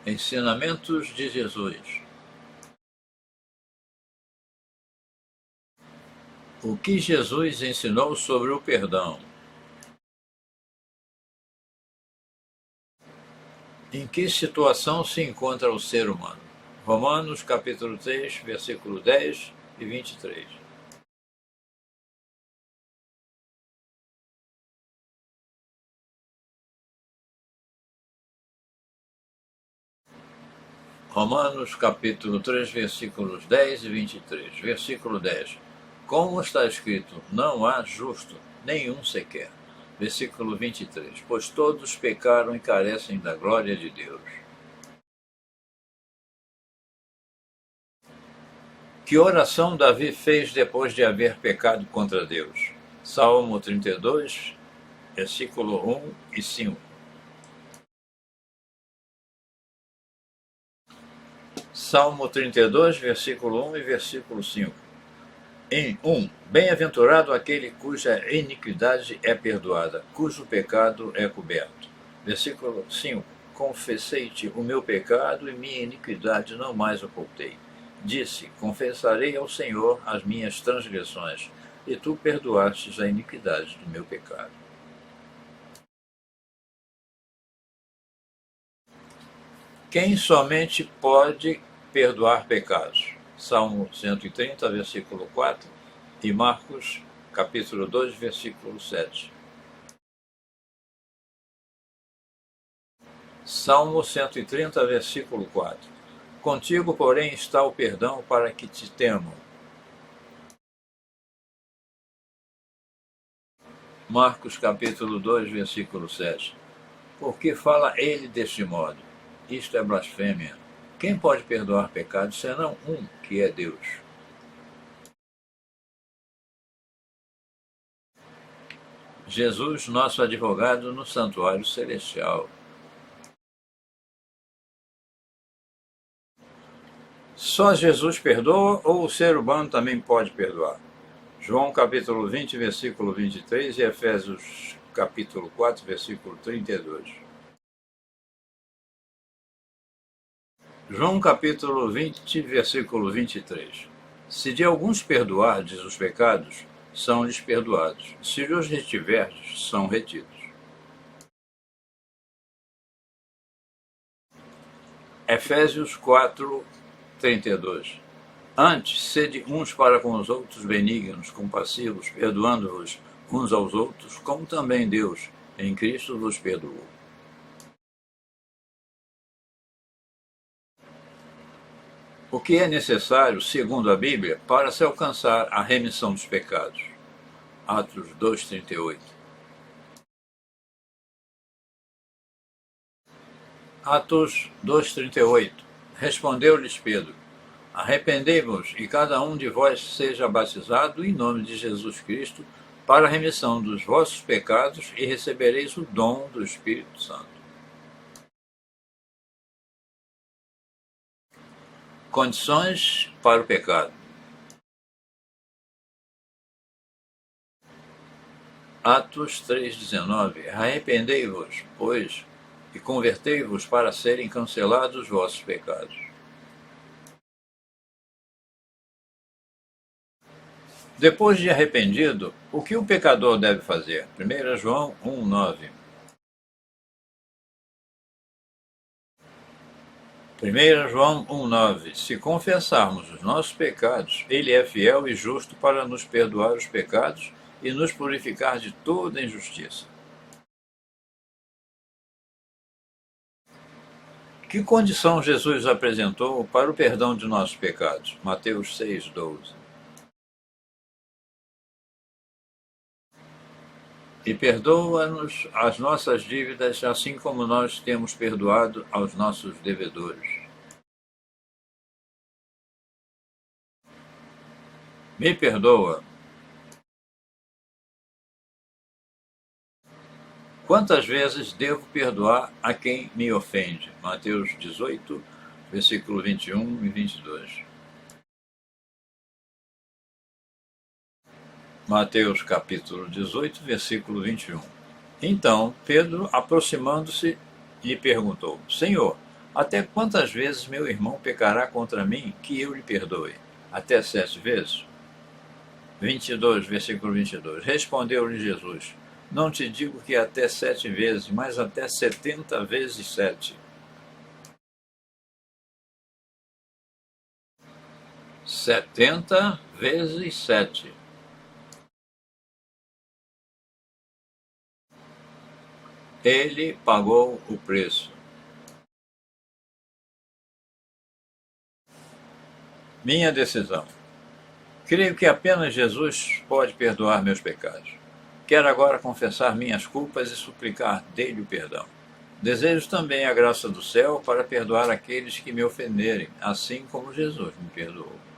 Ensinamentos de Jesus. O que Jesus ensinou sobre o perdão? Em que situação se encontra o ser humano? Romanos capítulo 3, versículo 10 e 23. Romanos capítulo 3, versículos 10 e 23. Versículo 10. Como está escrito, não há justo, nenhum sequer. Versículo 23. Pois todos pecaram e carecem da glória de Deus. Que oração Davi fez depois de haver pecado contra Deus? Salmo 32, versículo 1 e 5. Salmo 32, versículo 1 e versículo 5. Em 1. Bem-aventurado aquele cuja iniquidade é perdoada, cujo pecado é coberto. Versículo 5. Confessei-te o meu pecado e minha iniquidade não mais ocultei. Disse, confessarei ao Senhor as minhas transgressões, e tu perdoastes a iniquidade do meu pecado. Quem somente pode perdoar pecados? Salmo 130, versículo 4 e Marcos, capítulo 2, versículo 7. Salmo 130, versículo 4. Contigo, porém, está o perdão para que te temam. Marcos, capítulo 2, versículo 7. Por que fala ele deste modo? Isto é blasfêmia. Quem pode perdoar pecados senão um, que é Deus? Jesus, nosso advogado no santuário celestial. Só Jesus perdoa ou o ser humano também pode perdoar? João capítulo 20, versículo 23 e Efésios capítulo 4, versículo 32. João capítulo 20, versículo 23. Se de alguns perdoardes os pecados, são-lhes perdoados. Se os retiverdes, são retidos. Efésios 4, 32. Antes, sede uns para com os outros benignos, compassivos, perdoando-vos uns aos outros, como também Deus, em Cristo, vos perdoou. O que é necessário, segundo a Bíblia, para se alcançar a remissão dos pecados? Atos 2,38. Atos 2,38. Respondeu-lhes Pedro: arrependei-vos e cada um de vós seja batizado em nome de Jesus Cristo para a remissão dos vossos pecados e recebereis o dom do Espírito Santo. Condições para o pecado. Atos 3,19. Arrependei-vos, pois, e convertei-vos para serem cancelados os vossos pecados. Depois de arrependido, o que o pecador deve fazer? 1 João 1,9. 1 João 1,9. Se confessarmos os nossos pecados, ele é fiel e justo para nos perdoar os pecados e nos purificar de toda injustiça. Que condição Jesus apresentou para o perdão de nossos pecados? Mateus 6,12. E perdoa-nos as nossas dívidas, assim como nós temos perdoado aos nossos devedores. Me perdoa. Quantas vezes devo perdoar a quem me ofende? Mateus 18, versículo 21 e 22. Mateus capítulo 18, versículo 21. Então, Pedro, aproximando-se, lhe perguntou: Senhor, Até quantas vezes meu irmão pecará contra mim que eu lhe perdoe? Até 7 vezes? 22, versículo 22. Respondeu-lhe Jesus: Não te digo que até 7 vezes, mas até 70 vezes 7. 70 vezes 7. Ele pagou o preço. Minha decisão. Creio que apenas Jesus pode perdoar meus pecados. Quero agora confessar minhas culpas e suplicar dele o perdão. Desejo também a graça do céu para perdoar aqueles que me ofenderem, assim como Jesus me perdoou.